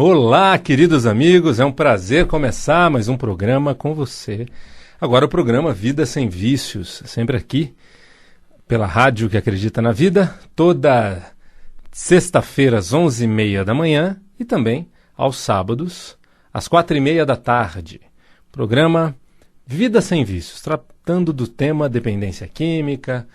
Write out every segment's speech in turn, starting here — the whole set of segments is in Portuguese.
Olá, queridos amigos, é um prazer começar mais um programa com você. Agora o programa Vida Sem Vícios, sempre aqui pela rádio que acredita na vida, toda sexta-feira às 11h30 da manhã e também aos sábados às 4h30 da tarde. Programa Vida Sem Vícios, tratando do tema dependência química,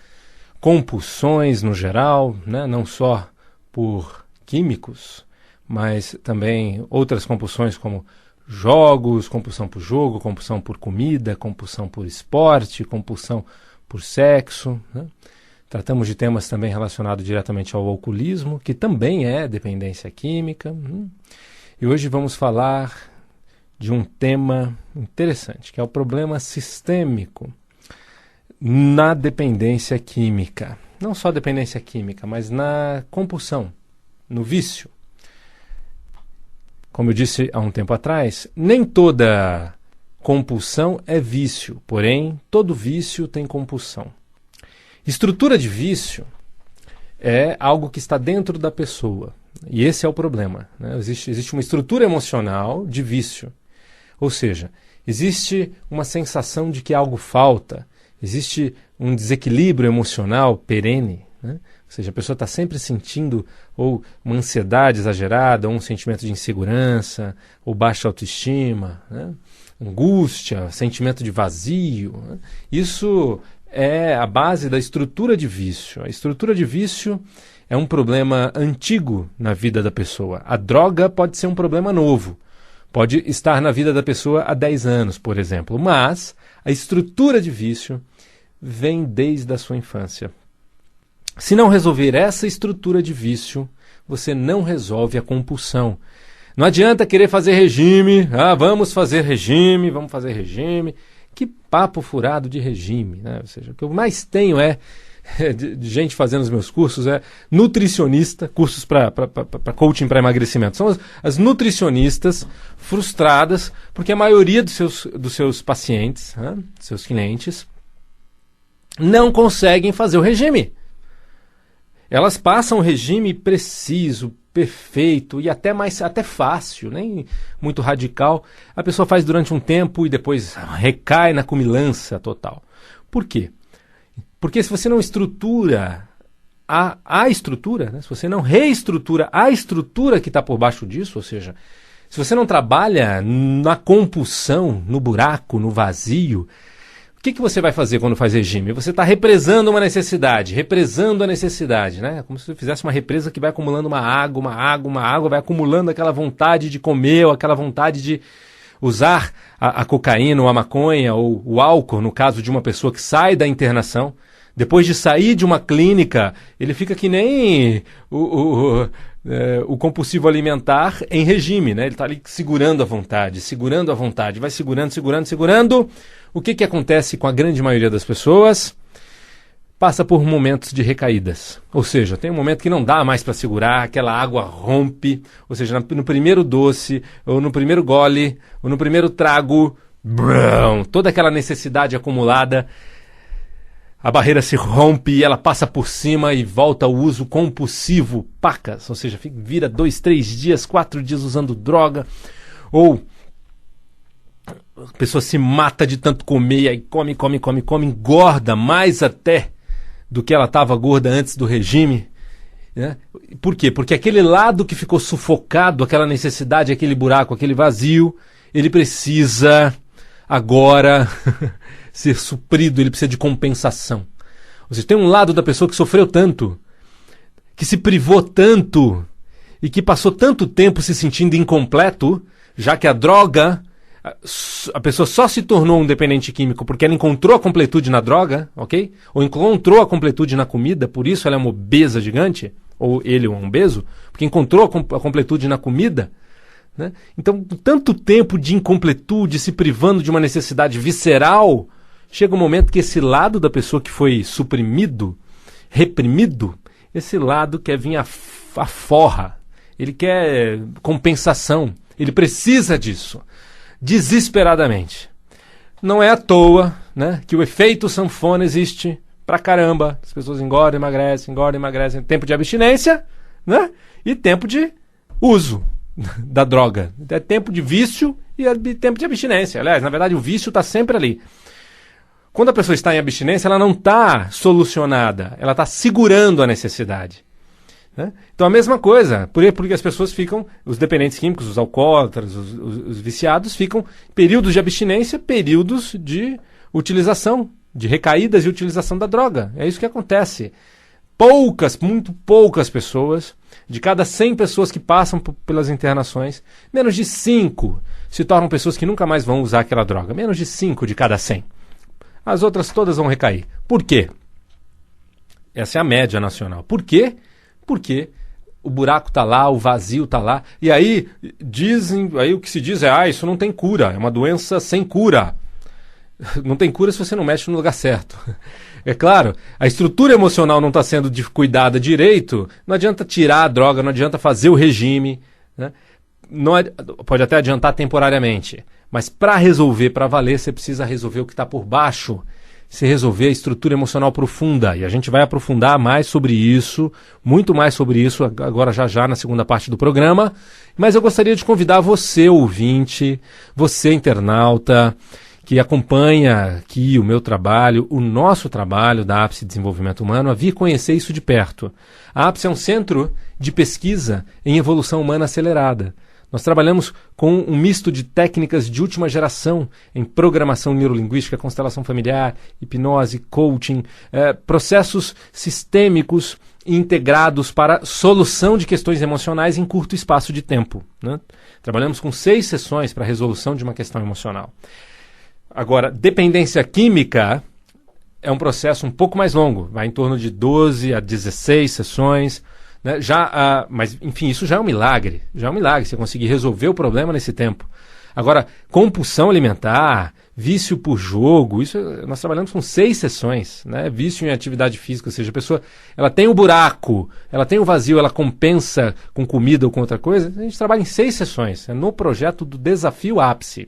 compulsões no geral, né? Não só por químicos, mas também outras compulsões como jogos, compulsão por jogo, compulsão por comida, compulsão por esporte, compulsão por sexo, né? Tratamos de temas também relacionados diretamente ao alcoolismo, que também é dependência química. E hoje vamos falar de um tema interessante, que é o problema sistêmico na dependência química. Não só dependência química, mas na compulsão, no vício. Como eu disse há um tempo atrás, nem toda compulsão é vício, porém, todo vício tem compulsão. Estrutura de vício é algo que está dentro da pessoa, e esse é o problema, né? Existe uma estrutura emocional de vício, ou seja, existe uma sensação de que algo falta, existe um desequilíbrio emocional perene, né? Ou seja, a pessoa está sempre sentindo ou uma ansiedade exagerada, ou um sentimento de insegurança, ou baixa autoestima, né? Angústia, sentimento de vazio, né? Isso é a base da estrutura de vício. A estrutura de vício é um problema antigo na vida da pessoa. A droga pode ser um problema novo. Pode estar na vida da pessoa há 10 anos, por exemplo. Mas a estrutura de vício vem desde a sua infância. Se não resolver essa estrutura de vício, você não resolve a compulsão. Não adianta querer fazer regime. Vamos fazer regime, vamos fazer regime. Que papo furado de regime, né? Ou seja, o que eu mais tenho de gente fazendo os meus cursos é nutricionista, cursos para coaching para emagrecimento. São as nutricionistas frustradas, porque a maioria dos seus pacientes, né, seus clientes, não conseguem fazer o regime. Elas passam o regime preciso, perfeito e até fácil, nem muito radical. A pessoa faz durante um tempo e depois recai na cumilança total. Por quê? Porque se você não estrutura a estrutura, né? Se você não reestrutura a estrutura que está por baixo disso, ou seja, se você não trabalha na compulsão, no buraco, no vazio, o que você vai fazer quando faz regime? Você está represando a necessidade, né? Como se você fizesse uma represa que vai acumulando uma água, vai acumulando aquela vontade de comer, ou aquela vontade de usar a cocaína, ou a maconha, ou o álcool, no caso de uma pessoa que sai da internação. Depois de sair de uma clínica, ele fica que nem o compulsivo alimentar em regime, né? Ele está ali segurando a vontade, vai segurando. O que acontece com a grande maioria das pessoas? Passa por momentos de recaídas. Ou seja, tem um momento que não dá mais para segurar, aquela água rompe, ou seja, no primeiro doce, ou no primeiro gole, ou no primeiro trago, toda aquela necessidade acumulada, a barreira se rompe e ela passa por cima e volta ao uso compulsivo, pacas, ou seja, vira 2, 3 dias, 4 dias usando droga, ou a pessoa se mata de tanto comer, e aí come, engorda mais até do que ela estava gorda antes do regime, né? Por quê? Porque aquele lado que ficou sufocado, aquela necessidade, aquele buraco, aquele vazio, ele precisa agora ser suprido, ele precisa de compensação. Ou seja, tem um lado da pessoa que sofreu tanto, que se privou tanto e que passou tanto tempo se sentindo incompleto, já que a droga, a pessoa só se tornou um dependente químico porque ela encontrou a completude na droga, ok? Ou encontrou a completude na comida, por isso ela é uma obesa gigante, ou ele é um obeso, porque encontrou a completude na comida, né? Então, tanto tempo de incompletude, se privando de uma necessidade visceral, chega um momento que esse lado da pessoa que foi suprimido, reprimido, esse lado quer vir a forra, ele quer compensação, ele precisa disso, desesperadamente. Não é à toa, né, que o efeito sanfona existe pra caramba. As pessoas engordam, emagrecem, tempo de abstinência, né, e tempo de uso. da droga. É tempo de vício e tempo de abstinência. Aliás, na verdade, o vício está sempre ali. Quando a pessoa está em abstinência, ela não está solucionada, ela está segurando a necessidade. Né? Então, a mesma coisa, porque as pessoas ficam, os dependentes químicos, os alcoólatras, os viciados, ficam períodos de abstinência, períodos de utilização, de recaídas e utilização da droga. É isso que acontece. Muito poucas pessoas, de cada 100 pessoas que passam pelas internações, menos de 5 se tornam pessoas que nunca mais vão usar aquela droga. Menos de 5 de cada 100. As outras todas vão recair. Por quê? Essa é a média nacional. Por quê? Porque o buraco está lá, o vazio está lá. E aí o que se diz é, isso não tem cura, é uma doença sem cura. Não tem cura se você não mexe no lugar certo. É claro, a estrutura emocional não está sendo cuidada direito, não adianta tirar a droga, não adianta fazer o regime, né? Pode até adiantar temporariamente, mas para resolver, para valer, você precisa resolver o que está por baixo, se resolver a estrutura emocional profunda, e a gente vai aprofundar mais sobre isso, muito mais sobre isso, agora já na segunda parte do programa, mas eu gostaria de convidar você, ouvinte, você, internauta, que acompanha aqui o meu trabalho, o nosso trabalho da APSE Desenvolvimento Humano, a vir conhecer isso de perto. A APSE é um centro de pesquisa em evolução humana acelerada. Nós trabalhamos com um misto de técnicas de última geração em programação neurolinguística, constelação familiar, hipnose, coaching, processos sistêmicos integrados para solução de questões emocionais em curto espaço de tempo, né? Trabalhamos com 6 sessões para resolução de uma questão emocional. Agora, dependência química é um processo um pouco mais longo, vai em torno de 12 a 16 sessões, né? Mas, enfim, isso já é um milagre, você conseguir resolver o problema nesse tempo. Agora, compulsão alimentar, vício por jogo, isso nós trabalhamos com 6 sessões, né? Vício em atividade física, ou seja, a pessoa ela tem o buraco, ela tem o vazio, ela compensa com comida ou com outra coisa, a gente trabalha em 6 sessões, é no projeto do Desafio Ápice.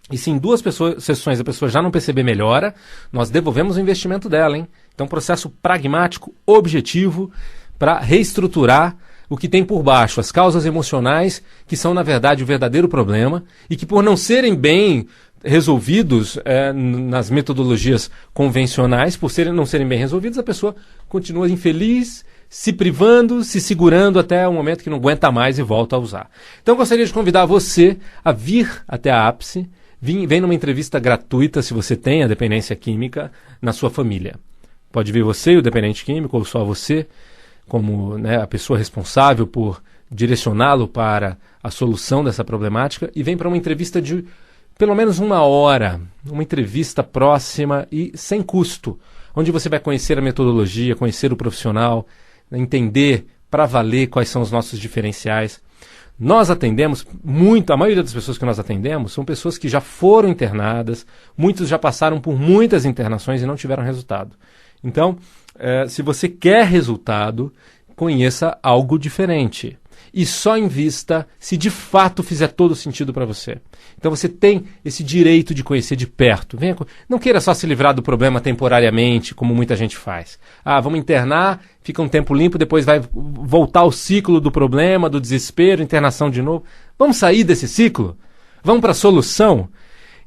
E se em 2 sessões a pessoa já não perceber melhora, nós devolvemos o investimento dela, hein? Então, um processo pragmático, objetivo, para reestruturar o que tem por baixo, as causas emocionais, que são, na verdade, o verdadeiro problema, e que por não serem bem resolvidos nas metodologias convencionais, por não serem bem resolvidos, a pessoa continua infeliz, se privando, se segurando até o momento que não aguenta mais e volta a usar. Então, eu gostaria de convidar você a vir até a ápice. Vem numa entrevista gratuita, se você tem a dependência química, na sua família. Pode vir você e o dependente químico, ou só você, como, né, a pessoa responsável por direcioná-lo para a solução dessa problemática, e vem para uma entrevista de pelo menos 1 hora, uma entrevista próxima e sem custo, onde você vai conhecer a metodologia, conhecer o profissional, entender para valer quais são os nossos diferenciais. Nós atendemos muito, a maioria das pessoas que nós atendemos são pessoas que já foram internadas, muitos já passaram por muitas internações e não tiveram resultado. Então, se você quer resultado, conheça algo diferente. E só invista se de fato fizer todo sentido para você. Então você tem esse direito de conhecer de perto. Não queira só se livrar do problema temporariamente, como muita gente faz. Vamos internar, fica um tempo limpo, depois vai voltar ao ciclo do problema, do desespero, internação de novo. Vamos sair desse ciclo? Vamos para a solução?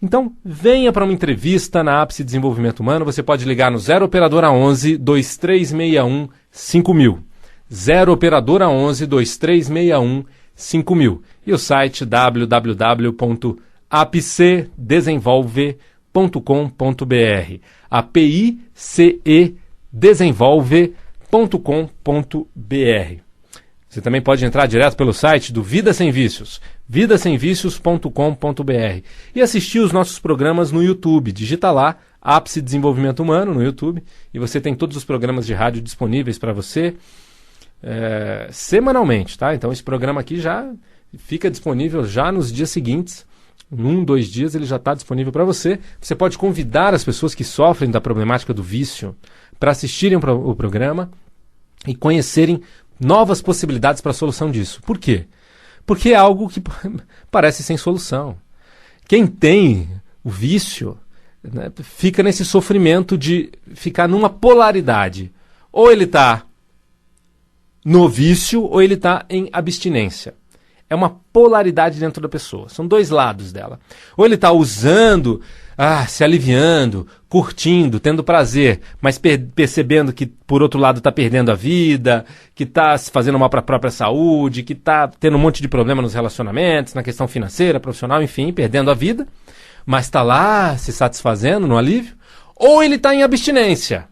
Então, venha para uma entrevista na Ápice Desenvolvimento Humano. Você pode ligar no 0 Operadora 11 2361 5000. 0 Operadora 11 2361 5000. E o site www.apcedesenvolve.com.br. APICEdesenvolve.com.br. Você também pode entrar direto pelo site do Vida Sem Vícios, vidasemvicios.com.br, e assistir os nossos programas no YouTube. Digita lá, Ápice Desenvolvimento Humano no YouTube, e você tem todos os programas de rádio disponíveis para você semanalmente, tá? Então esse programa aqui já fica disponível já nos dias seguintes. Em 1, 2 dias ele já está disponível para você. Você pode convidar as pessoas que sofrem da problemática do vício para assistirem o programa e conhecerem novas possibilidades para a solução disso. Por quê? Porque é algo que parece sem solução. Quem tem o vício, né, fica nesse sofrimento de ficar numa polaridade. Ou ele está no vício ou ele está em abstinência. É uma polaridade dentro da pessoa. São dois lados dela. Ou ele está usando, se aliviando, curtindo, tendo prazer, mas percebendo que, por outro lado, está perdendo a vida, que está se fazendo mal para a própria saúde, que está tendo um monte de problema nos relacionamentos, na questão financeira, profissional, enfim, perdendo a vida, mas está lá se satisfazendo no alívio. Ou ele está em abstinência.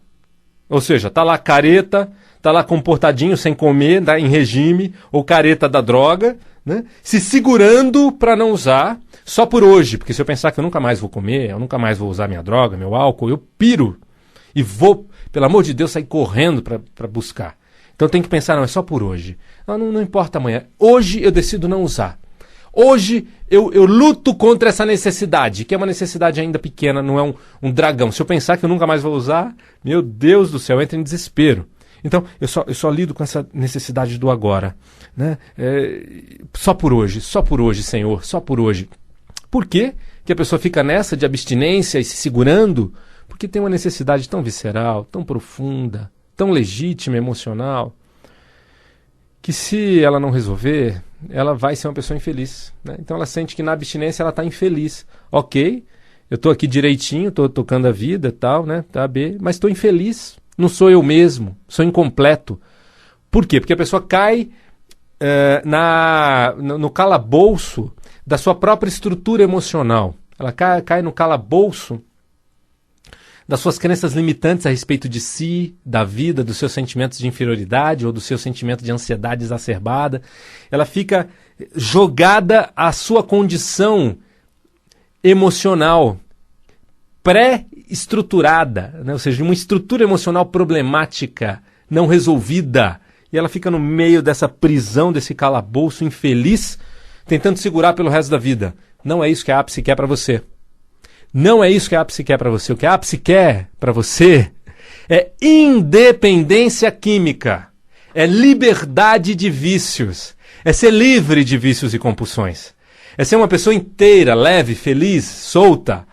Ou seja, está lá careta, está lá comportadinho, sem comer, tá em regime, ou careta da droga, né? Se segurando para não usar, só por hoje, porque se eu pensar que eu nunca mais vou comer, eu nunca mais vou usar minha droga, meu álcool, eu piro e vou, pelo amor de Deus, sair correndo para buscar. Então tem que pensar, não, é só por hoje. Não importa amanhã. Hoje eu decido não usar. Hoje eu luto contra essa necessidade, que é uma necessidade ainda pequena, não é um dragão. Se eu pensar que eu nunca mais vou usar, meu Deus do céu, eu entro em desespero. Então, eu só lido com essa necessidade do agora. Né? Só por hoje, Senhor, só por hoje. Por quê que a pessoa fica nessa de abstinência e se segurando? Porque tem uma necessidade tão visceral, tão profunda, tão legítima, emocional, que se ela não resolver, ela vai ser uma pessoa infeliz. Né? Então ela sente que na abstinência ela está infeliz. Ok, eu estou aqui direitinho, estou tocando a vida e tal, né? Tá, mas estou infeliz. Não sou eu mesmo, sou incompleto. Por quê? Porque a pessoa cai no calabouço da sua própria estrutura emocional. Ela cai no calabouço das suas crenças limitantes a respeito de si, da vida, dos seus sentimentos de inferioridade ou do seu sentimento de ansiedade exacerbada. Ela fica jogada à sua condição emocional pré-estruturada, né? Ou seja, uma estrutura emocional problemática, não resolvida. E ela fica no meio dessa prisão, desse calabouço infeliz, tentando segurar pelo resto da vida. Não é isso que a ápice quer para você. Não é isso que a ápice quer para você. O que a ápice quer para você é independência química, é liberdade de vícios, é ser livre de vícios e compulsões, é ser uma pessoa inteira, leve, feliz, solta,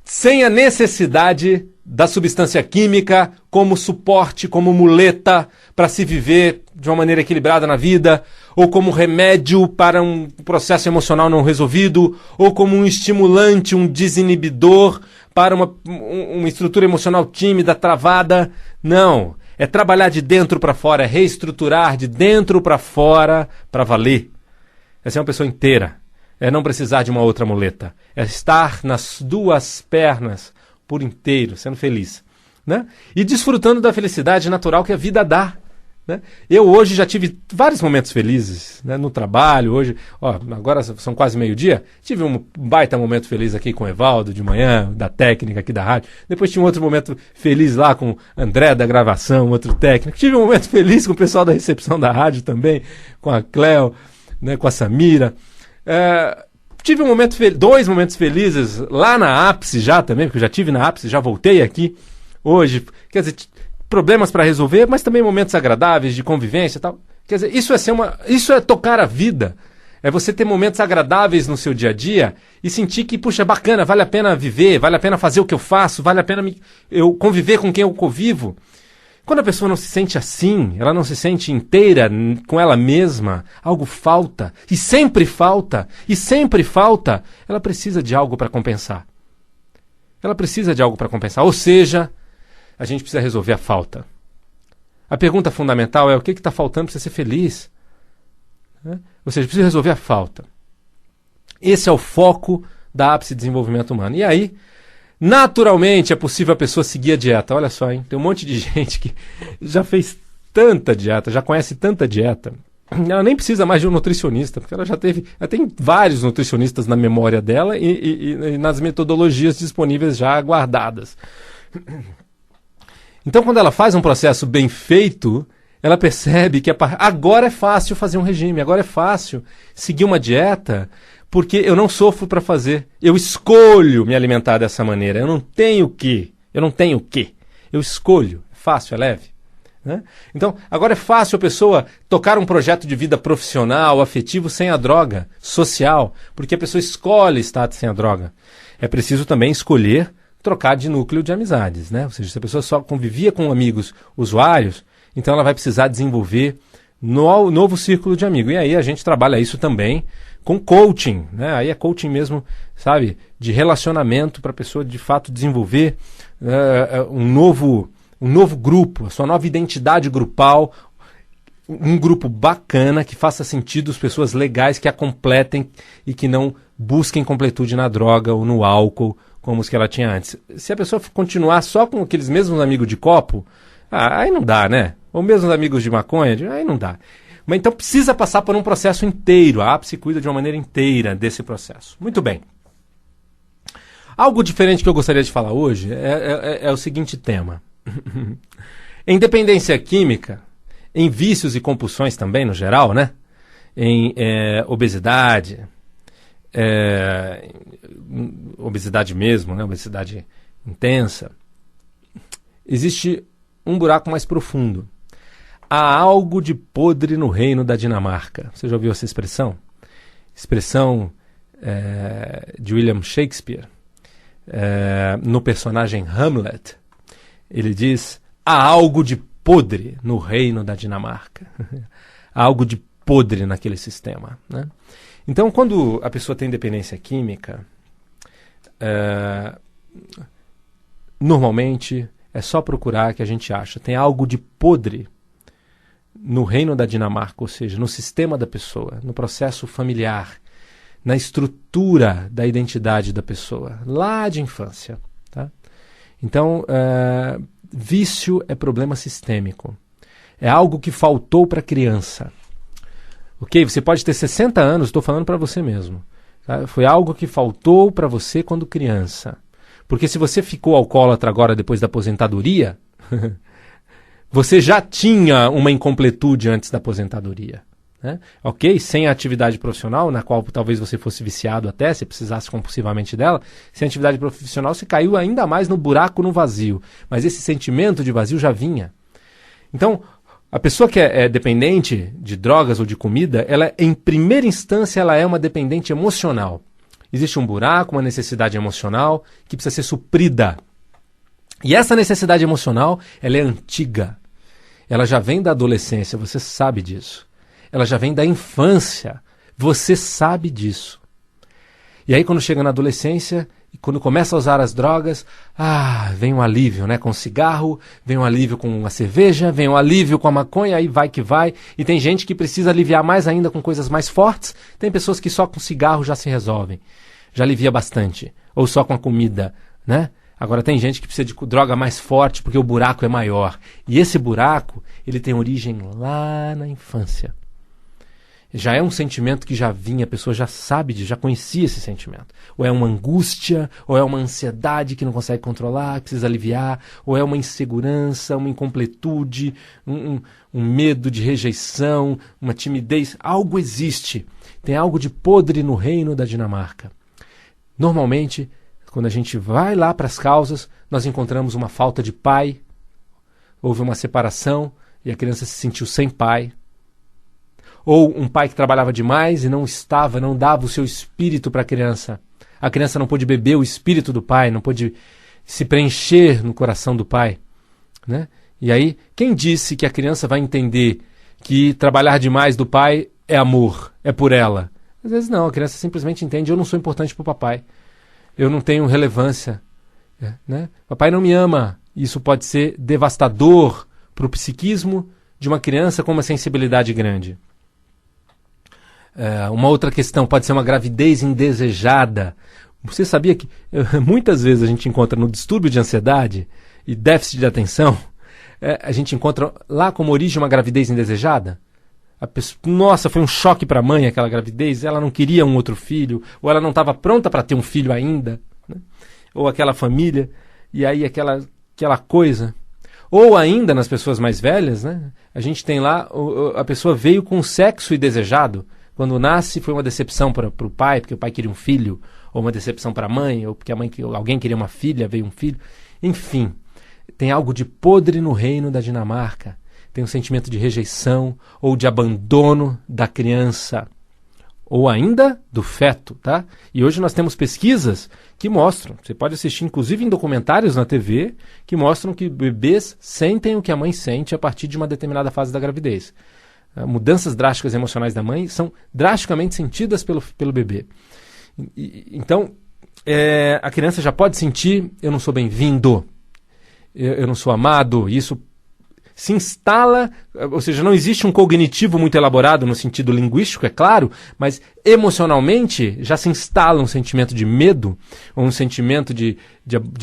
sem a necessidade da substância química como suporte, como muleta para se viver de uma maneira equilibrada na vida, ou como remédio para um processo emocional não resolvido, ou como um estimulante, um desinibidor para uma estrutura emocional tímida, travada. Não, é trabalhar de dentro para fora, é reestruturar de dentro para fora para valer. É ser uma pessoa inteira. É não precisar de uma outra muleta. É estar nas duas pernas por inteiro, sendo feliz. Né? E desfrutando da felicidade natural que a vida dá. Né? Eu hoje já tive vários momentos felizes, né? No trabalho. Hoje, agora são quase meio-dia. Tive um baita momento feliz aqui com o Evaldo de manhã, da técnica aqui da rádio. Depois tive um outro momento feliz lá com o André da gravação, outro técnico. Tive um momento feliz com o pessoal da recepção da rádio também, com a Cleo, né? Com a Samira. Tive dois momentos felizes lá na ápice já também, porque eu já tive na ápice, já voltei aqui hoje. Quer dizer, problemas para resolver, mas também momentos agradáveis de convivência e tal. Quer dizer, isso é tocar a vida. É você ter momentos agradáveis no seu dia a dia e sentir que, puxa, é bacana, vale a pena viver, vale a pena fazer o que eu faço, vale a pena eu conviver com quem eu convivo. Quando a pessoa não se sente assim, ela não se sente inteira com ela mesma, algo falta, e sempre falta, ela precisa de algo para compensar. Ou seja, a gente precisa resolver a falta. A pergunta fundamental é o que está faltando para você ser feliz? Ou seja, precisa resolver a falta. Esse é o foco da ápice de desenvolvimento humano. E aí, naturalmente, é possível a pessoa seguir a dieta. Olha só, hein? Tem um monte de gente que já fez tanta dieta, já conhece tanta dieta. Ela nem precisa mais de um nutricionista, porque ela tem vários nutricionistas na memória dela e nas metodologias disponíveis já guardadas. Então, quando ela faz um processo bem feito, ela percebe que agora é fácil fazer um regime, agora é fácil seguir uma dieta, porque eu não sofro para fazer. Eu escolho me alimentar dessa maneira. Eu não tenho que. Eu escolho. É fácil, é leve. Né? Então, agora é fácil a pessoa tocar um projeto de vida profissional, afetivo, sem a droga, social, porque a pessoa escolhe estar sem a droga. É preciso também escolher trocar de núcleo de amizades, né? Ou seja, se a pessoa só convivia com amigos usuários, então ela vai precisar desenvolver no novo círculo de amigos. E aí a gente trabalha isso também com coaching, né? Aí é coaching mesmo, sabe, de relacionamento para a pessoa de fato desenvolver um novo grupo, a sua nova identidade grupal, um grupo bacana, que faça sentido, as pessoas legais que a completem e que não busquem completude na droga ou no álcool, como os que ela tinha antes. Se a pessoa continuar só com aqueles mesmos amigos de copo, aí não dá, né? Ou mesmo amigos de maconha, aí não dá. Mas então precisa passar por um processo inteiro. A APSE cuida de uma maneira inteira desse processo. Muito bem. Algo diferente que eu gostaria de falar hoje é o seguinte tema. Em dependência química, em vícios e compulsões também, no geral, né? Em obesidade, obesidade mesmo, né? Obesidade intensa, existe um buraco mais profundo. Há algo de podre no reino da Dinamarca. Você já ouviu essa expressão? Expressão de William Shakespeare, no personagem Hamlet. Ele diz: há algo de podre no reino da Dinamarca. Há algo de podre naquele sistema, né? Então, quando a pessoa tem dependência química, normalmente é só procurar que a gente acha. Tem algo de podre no reino da Dinamarca, ou seja, no sistema da pessoa, no processo familiar, na estrutura da identidade da pessoa, lá de infância. Tá? Então, vício é problema sistêmico. É algo que faltou para a criança. Ok? Você pode ter 60 anos, estou falando para você mesmo. Tá? Foi algo que faltou para você quando criança. Porque se você ficou alcoólatra agora depois da aposentadoria, você já tinha uma incompletude antes da aposentadoria. Né? Ok? Sem a atividade profissional, na qual talvez você fosse viciado até, se precisasse compulsivamente dela, sem a atividade profissional você caiu ainda mais no buraco, no vazio. Mas esse sentimento de vazio já vinha. Então, a pessoa que é dependente de drogas ou de comida, ela, em primeira instância, ela é uma dependente emocional. Existe um buraco, uma necessidade emocional que precisa ser suprida. E essa necessidade emocional, ela é antiga. Ela já vem da adolescência, você sabe disso. Ela já vem da infância, você sabe disso. E aí quando chega na adolescência, e quando começa a usar as drogas, vem um alívio, né? Com o cigarro, vem um alívio com a cerveja, vem um alívio com a maconha, aí vai que vai. E tem gente que precisa aliviar mais ainda com coisas mais fortes. Tem pessoas que só com cigarro já se resolvem, já alivia bastante. Ou só com a comida, né? Agora tem gente que precisa de droga mais forte porque o buraco é maior. E esse buraco, ele tem origem lá na infância. Já é um sentimento que já vinha, a pessoa já sabe, já conhecia esse sentimento. Ou é uma angústia, ou é uma ansiedade que não consegue controlar, precisa aliviar, ou é uma insegurança, uma incompletude, um medo de rejeição, uma timidez. Algo existe. Tem algo de podre no reino da Dinamarca. Normalmente, quando a gente vai lá para as causas, nós encontramos uma falta de pai, houve uma separação e a criança se sentiu sem pai. Ou um pai que trabalhava demais e não dava o seu espírito para a criança. A criança não pôde beber o espírito do pai, não pôde se preencher no coração do pai. Né? E aí, quem disse que a criança vai entender que trabalhar demais do pai é amor, é por ela? Às vezes não, a criança simplesmente entende: eu não sou importante para o papai, eu não tenho relevância. Né? Papai não me ama. Isso pode ser devastador para o psiquismo de uma criança com uma sensibilidade grande. Uma outra questão pode ser uma gravidez indesejada. Você sabia que muitas vezes a gente encontra no distúrbio de ansiedade e déficit de atenção, a gente encontra lá como origem uma gravidez indesejada? A pessoa, nossa, foi um choque para a mãe aquela gravidez, ela não queria um outro filho, ou ela não estava pronta para ter um filho ainda, né? Ou aquela família, e aí aquela coisa. Ou ainda nas pessoas mais velhas, né? A gente tem lá, a pessoa veio com sexo indesejado. Quando nasce foi uma decepção para o pai, porque o pai queria um filho, ou uma decepção para a mãe, ou porque alguém queria uma filha, veio um filho. Enfim, tem algo de podre no reino da Dinamarca. Tem um sentimento de rejeição ou de abandono da criança, ou ainda do feto, tá? E hoje nós temos pesquisas que mostram, você pode assistir inclusive em documentários na TV, que mostram que bebês sentem o que a mãe sente a partir de uma determinada fase da gravidez. mudanças drásticas emocionais da mãe são drasticamente sentidas pelo bebê. Então, a criança já pode sentir: eu não sou bem-vindo, eu não sou amado. Isso se instala, ou seja, não existe um cognitivo muito elaborado no sentido linguístico, é claro, mas emocionalmente já se instala um sentimento de medo, ou um sentimento de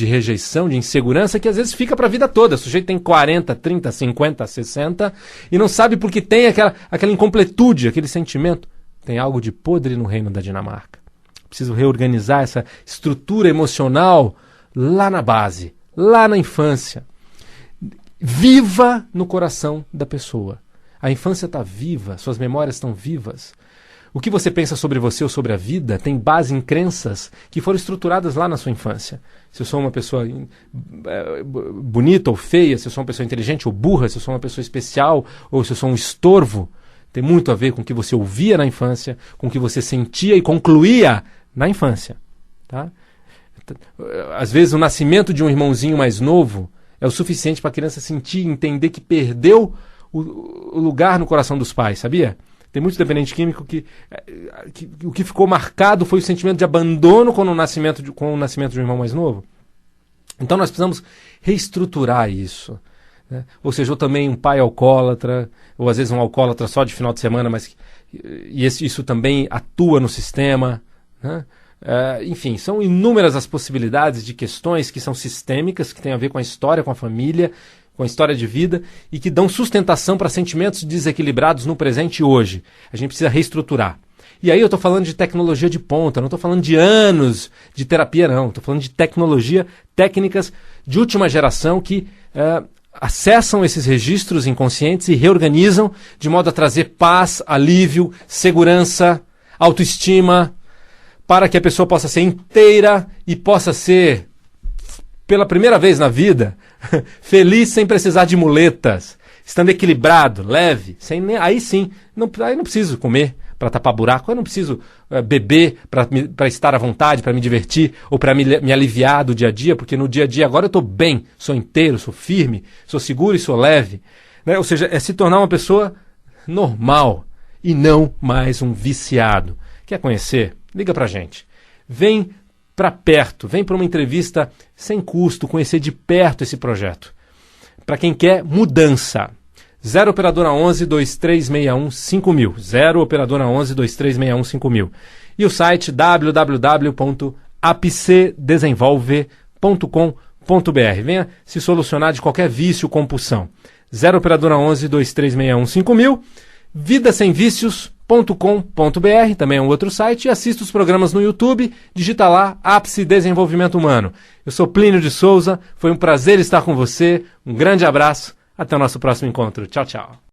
rejeição, de insegurança, que às vezes fica para a vida toda. O sujeito tem 40, 30, 50, 60 e não sabe porque tem aquela incompletude, aquele sentimento. Tem algo de podre no reino da Dinamarca. Preciso reorganizar essa estrutura emocional lá na base, lá na infância. Viva no coração da pessoa. A infância está viva, suas memórias estão vivas. O que você pensa sobre você ou sobre a vida tem base em crenças que foram estruturadas lá na sua infância. Se eu sou uma pessoa bonita ou feia, se eu sou uma pessoa inteligente ou burra, se eu sou uma pessoa especial ou se eu sou um estorvo, tem muito a ver com o que você ouvia na infância, com o que você sentia e concluía na infância. Tá? Às vezes o nascimento de um irmãozinho mais novo é o suficiente para a criança sentir e entender que perdeu o lugar no coração dos pais, sabia? Tem muito dependente químico que o que ficou marcado foi o sentimento de abandono com o nascimento de um irmão mais novo. Então nós precisamos reestruturar isso. Né? Ou seja, ou também um pai alcoólatra, ou às vezes um alcoólatra só de final de semana, mas isso também atua no sistema. Né? Enfim, são inúmeras as possibilidades de questões que são sistêmicas, que têm a ver com a história, com a família, com a história de vida e que dão sustentação para sentimentos desequilibrados no presente e hoje. A gente precisa reestruturar. E aí eu estou falando de tecnologia de ponta, não estou falando de anos de terapia, não. Estou falando de tecnologia, técnicas de última geração que acessam esses registros inconscientes e reorganizam de modo a trazer paz, alívio, segurança, autoestima, para que a pessoa possa ser inteira e possa ser, pela primeira vez na vida, feliz sem precisar de muletas, estando equilibrado, leve, aí sim, aí não preciso comer para tapar buraco, eu não preciso beber para estar à vontade, para me divertir ou para me aliviar do dia a dia, porque no dia a dia agora eu estou bem, sou inteiro, sou firme, sou seguro e sou leve. Né? Ou seja, é se tornar uma pessoa normal e não mais um viciado. Quer conhecer? Liga pra gente. Vem para perto, vem para uma entrevista sem custo, conhecer de perto esse projeto. Para quem quer mudança. 0 operadora 11 2361 5000. 0 operadora 11 2361 5000. E o site www.apcdesenvolve.com.br. Venha se solucionar de qualquer vício ou compulsão. 0 operadora 11 2361 5000. vidasemvicios.com.br, também é um outro site, e assista os programas no YouTube, digita lá Ápice Desenvolvimento Humano. Eu sou Plínio de Souza, foi um prazer estar com você, um grande abraço, até o nosso próximo encontro. Tchau, tchau.